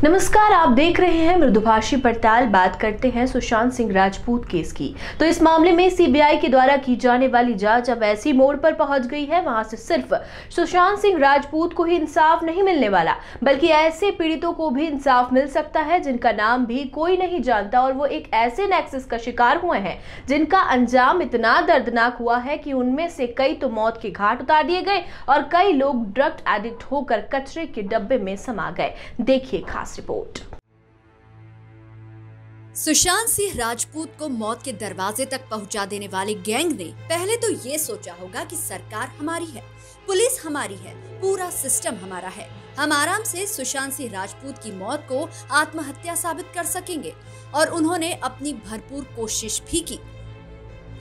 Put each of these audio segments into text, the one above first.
नमस्कार, आप देख रहे हैं मृदुभाषी पड़ताल। बात करते हैं सुशांत सिंह राजपूत केस की। तो इस मामले में सीबीआई के द्वारा की जाने वाली जांच अब ऐसी मोड़ पर पहुंच गई है, वहां से सिर्फ सुशांत सिंह राजपूत को ही इंसाफ नहीं मिलने वाला, बल्कि ऐसे पीड़ितों को भी इंसाफ मिल सकता है जिनका नाम भी कोई नहीं जानता और वो एक ऐसे नेक्सस का शिकार हुए हैं जिनका अंजाम इतना दर्दनाक हुआ है कि उनमें से कई तो मौत के घाट उतार दिए गए और कई लोग ड्रग एडिक्ट होकर कचरे के डब्बे में समा गए। देखिए खास रिपोर्ट। सुशांत सिंह राजपूत को मौत के दरवाजे तक पहुंचा देने वाले गैंग ने पहले तो ये सोचा होगा कि सरकार हमारी है, पुलिस हमारी है, पूरा सिस्टम हमारा है, हम आराम से सुशांत सिंह राजपूत की मौत को आत्महत्या साबित कर सकेंगे और उन्होंने अपनी भरपूर कोशिश भी की।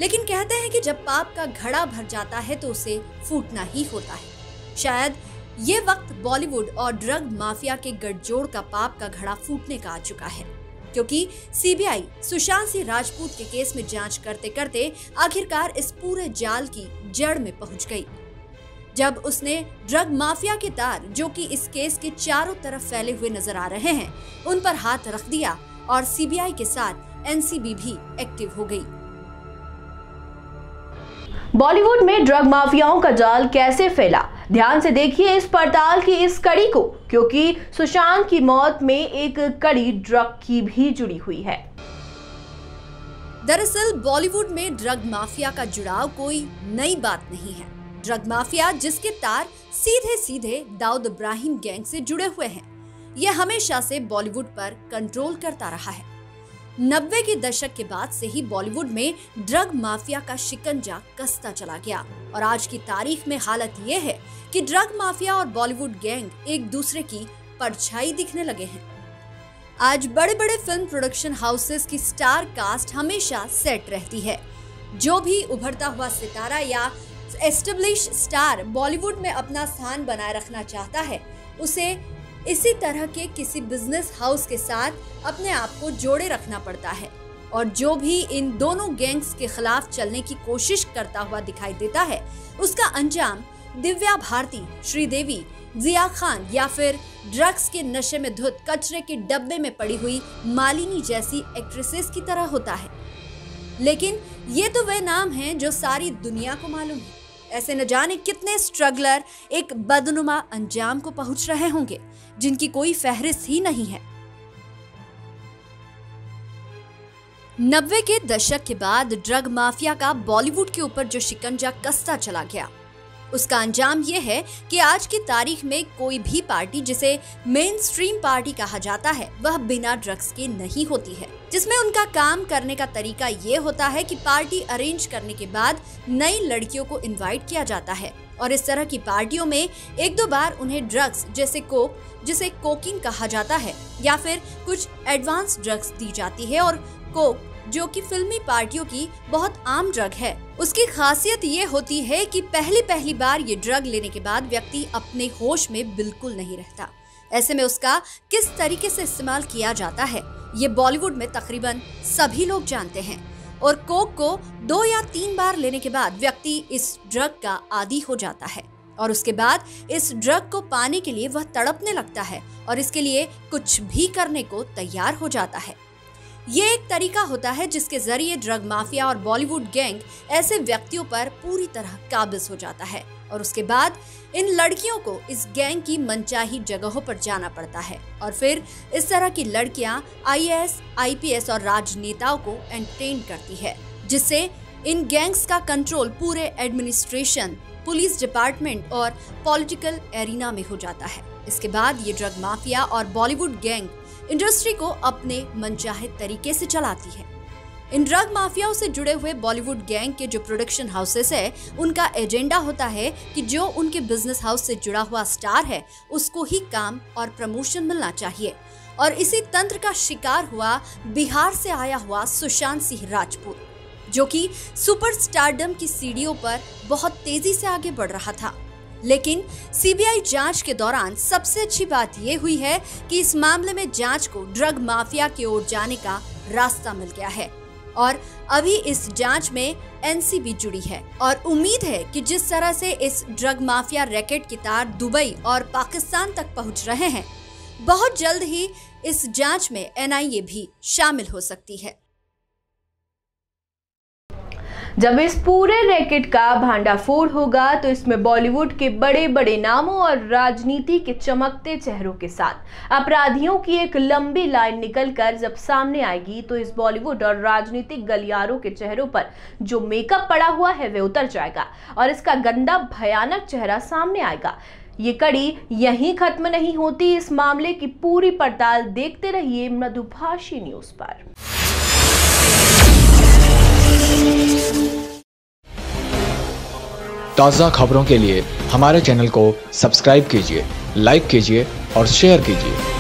लेकिन कहते हैं कि जब पाप का घड़ा भर जाता है तो उसे फूटना ही होता है। शायद ये वक्त बॉलीवुड और ड्रग माफिया के गठजोड़ का पाप का घड़ा फूटने का आ चुका है, क्योंकि सीबीआई सुशांत सिंह राजपूत के केस में जांच करते करते आखिरकार इस पूरे जाल की जड़ में पहुंच गई। जब उसने ड्रग माफिया के तार, जो कि इस केस के चारों तरफ फैले हुए नजर आ रहे हैं, उन पर हाथ रख दिया और सीबीआई के साथ एनसीबी भी एक्टिव हो गई। बॉलीवुड में ड्रग माफियाओं का जाल कैसे फैला, ध्यान से देखिए इस पड़ताल की इस कड़ी को, क्योंकि सुशांत की मौत में एक कड़ी ड्रग की भी जुड़ी हुई है। दरअसल बॉलीवुड में ड्रग माफिया का जुड़ाव कोई नई बात नहीं है। ड्रग माफिया जिसके तार सीधे सीधे दाऊद इब्राहिम गैंग से जुड़े हुए हैं, यह हमेशा से बॉलीवुड पर कंट्रोल करता रहा है। 90 के दशक के बाद से ही बॉलीवुड में ड्रग माफिया का शिकंजा कसता चला गया और आज की तारीख में हालत ये है कि ड्रग माफिया और बॉलीवुड गैंग एक दूसरे की परछाई दिखने लगे हैं। आज बड़े बड़े फिल्म प्रोडक्शन हाउसेस की स्टार कास्ट हमेशा सेट रहती है। जो भी उभरता हुआ सितारा या एस्टेब्लिश स्टार बॉलीवुड में अपना स्थान बनाए रखना चाहता है, उसे इसी तरह के किसी बिजनेस हाउस के साथ अपने आप को जोड़े रखना पड़ता है। और जो भी इन दोनों गैंग्स के खिलाफ चलने की कोशिश करता हुआ दिखाई देता है, उसका अंजाम दिव्या भारती, श्रीदेवी, जिया खान या फिर ड्रग्स के नशे में धुत कचरे के डब्बे में पड़ी हुई मालिनी जैसी एक्ट्रेसेस की तरह होता है। लेकिन ये तो वे नाम हैं जो सारी दुनिया को मालूम है। ऐसे न जाने कितने स्ट्रगलर एक बदनुमा अंजाम को पहुंच रहे होंगे जिनकी कोई फहरिस्त ही नहीं है। 90 के दशक के बाद ड्रग माफिया का बॉलीवुड के ऊपर जो शिकंजा कसता चला गया, उसका अंजाम यह है कि आज की तारीख में कोई भी पार्टी जिसे मेन स्ट्रीम पार्टी कहा जाता है, वह बिना ड्रग्स के नहीं होती है, जिसमें उनका काम करने का तरीका ये होता है कि पार्टी अरेंज करने के बाद नई लड़कियों को इनवाइट किया जाता है और इस तरह की पार्टियों में एक दो बार उन्हें ड्रग्स जैसे कोक, जिसे कोकीन कहा जाता है, या फिर कुछ एडवांस ड्रग्स दी जाती है। और कोक, जो कि फिल्मी पार्टियों की बहुत आम ड्रग है, उसकी खासियत ये होती है कि पहली बार ये ड्रग लेने के बाद व्यक्ति अपने होश में बिल्कुल नहीं रहता। ऐसे में उसका किस तरीके से इस्तेमाल किया जाता है, ये बॉलीवुड में तकरीबन सभी लोग जानते हैं। और कोक को 2 या 3 बार लेने के बाद व्यक्ति इस ड्रग का आदी हो जाता है और उसके बाद इस ड्रग को पाने के लिए वह तड़पने लगता है और इसके लिए कुछ भी करने को तैयार हो जाता है। ये एक तरीका होता है जिसके जरिए ड्रग माफिया और बॉलीवुड गैंग ऐसे व्यक्तियों पर पूरी तरह काबिज हो जाता है और उसके बाद इन लड़कियों को इस गैंग की मनचाही जगहों पर जाना पड़ता है और फिर इस तरह की लड़कियां IAS, IPS और राजनेताओं को एंटरटेन करती है, जिससे इन गैंग्स का कंट्रोल पूरे एडमिनिस्ट्रेशन, पुलिस डिपार्टमेंट और पॉलिटिकल एरिना में हो जाता है। इसके बाद ये ड्रग माफिया और बॉलीवुड गैंग इंडस्ट्री को अपने मनचाहे तरीके से चलाती है। इन ड्रग माफियाओं से जुड़े हुए बॉलीवुड गैंग के जो प्रोडक्शन हाउसेस है, उनका एजेंडा होता है कि जो उनके बिजनेस हाउस से जुड़ा हुआ स्टार है, उसको ही काम और प्रमोशन मिलना चाहिए। और इसी तंत्र का शिकार हुआ बिहार से आया हुआ सुशांत सिंह राजपूत, जो कि सुपरस्टारडम की सीढ़ियों पर बहुत तेजी से आगे बढ़ रहा था। लेकिन सीबीआई जांच के दौरान सबसे अच्छी बात यह हुई है कि इस मामले में जांच को ड्रग माफिया की ओर जाने का रास्ता मिल गया है और अभी इस जांच में एनसीबी जुड़ी है और उम्मीद है कि जिस तरह से इस ड्रग माफिया रैकेट के तार दुबई और पाकिस्तान तक पहुंच रहे हैं, बहुत जल्द ही इस जांच में एनआईए भी शामिल हो सकती है। जब इस पूरे रैकेट का भांडाफोड़ होगा तो इसमें बॉलीवुड के बड़े बड़े नामों और राजनीति के चमकते चेहरों के साथ अपराधियों की एक लंबी लाइन निकलकर जब सामने आएगी तो इस बॉलीवुड और राजनीतिक गलियारों के चेहरों पर जो मेकअप पड़ा हुआ है वह उतर जाएगा और इसका गंदा भयानक चेहरा सामने आएगा। ये कड़ी यहीं खत्म नहीं होती। इस मामले की पूरी पड़ताल देखते रहिए मृदुभाषी न्यूज पर। ताज़ा खबरों के लिए हमारे चैनल को सब्सक्राइब कीजिए, लाइक कीजिए और शेयर कीजिए।